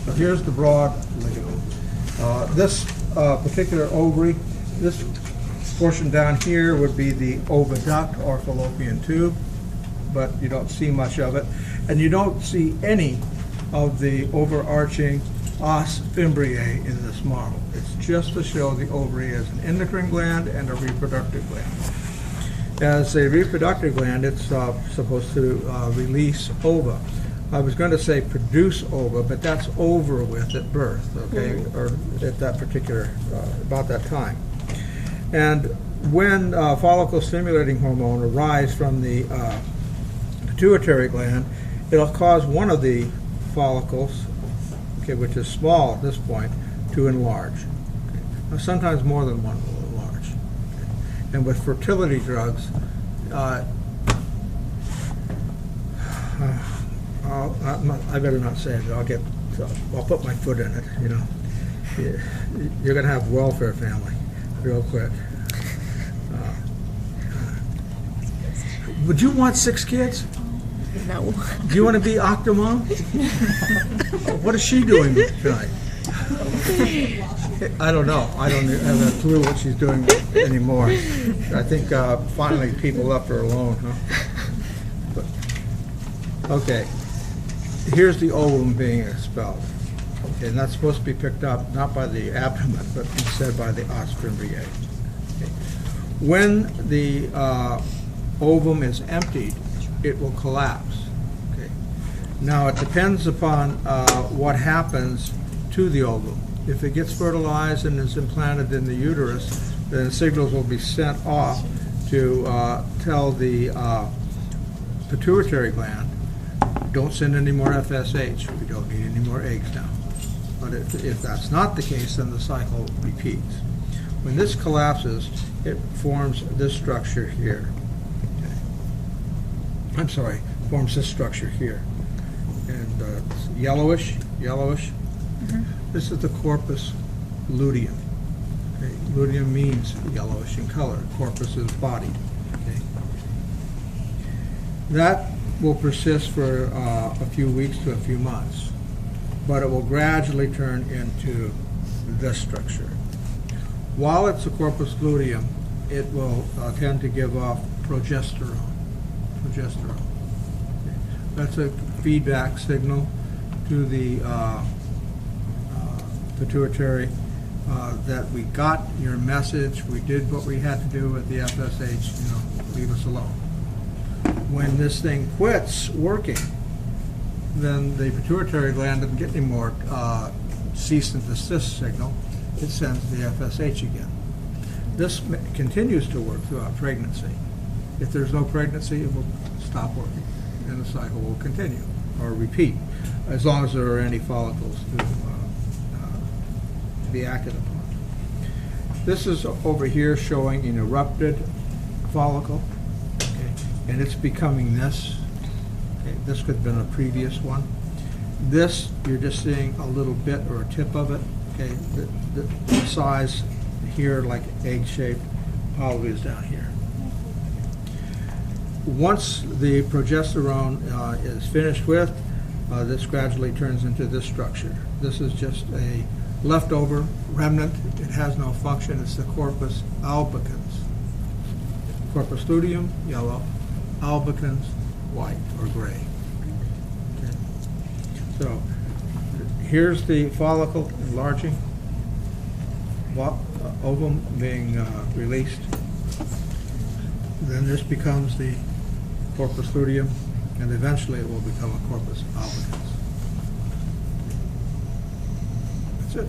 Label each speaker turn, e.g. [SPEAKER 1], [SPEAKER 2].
[SPEAKER 1] So here's the broad ligament. This particular ovary, this portion down here would be the oviduct or fallopian tube, but you don't see much of it. And you don't see any of the overarching os fimbriae in this model. It's just to show the ovary as an endocrine gland and a reproductive gland. As a reproductive gland, it's supposed to release ova. I was going to say produce ova, but that's over with at birth, okay, or at that particular, about that time. And when follicle-stimulating hormone arrives from the pituitary gland, it'll cause one of the follicles, okay, which is small at this point, to enlarge. Okay. Now, sometimes more than one will enlarge. Okay. And with fertility drugs, I better not say it. I'll put my foot in it. You know, you're going to have welfare family real quick. Would you want 6 kids?
[SPEAKER 2] No.
[SPEAKER 1] Do you want to be Octomom? What is she doing tonight? I don't know. I don't have a clue what she's doing anymore. I think finally people left her alone, huh? But, okay. Here's the ovum being expelled. Okay, and that's supposed to be picked up not by the abdomen, but instead by the os fimbriae. Okay. When the ovum is emptied, it will collapse. Okay. Now it depends upon what happens to the ovum. If it gets fertilized and is implanted in the uterus, then signals will be sent off to tell the pituitary gland, don't send any more FSH. We don't need any more eggs now. But if that's not the case, then the cycle repeats. When this collapses, it forms this structure here. I'm sorry, forms this structure here. And it's yellowish. Mm-hmm. This is the corpus luteum. Okay. Luteum means yellowish in color. Corpus is body. Okay. That will persist for a few weeks to a few months, but it will gradually turn into this structure. While it's a corpus luteum, it will tend to give off progesterone. Okay. That's a feedback signal to the pituitary that we got your message, we did what we had to do with the FSH, you know, leave us alone. When this thing quits working, then the pituitary gland doesn't get any more cease and desist signal. It sends the FSH again. This continues to work throughout pregnancy. If there's no pregnancy, it will stop working, and the cycle will continue or repeat, as long as there are any follicles to be acted upon. This is over here showing an erupted follicle, okay, and it's becoming this. Okay, this could have been a previous one. This, you're just seeing a little bit or a tip of it. Okay, the size here, like egg-shaped, probably is down here. Once the progesterone is finished with, this gradually turns into this structure. This is just a leftover remnant. It has no function. It's the corpus albicans. Corpus luteum, yellow. Albicans, white or gray. Okay. So here's the follicle enlarging, ovum being released. Then this becomes the corpus luteum, and eventually it will become a corpus albicans. That's it.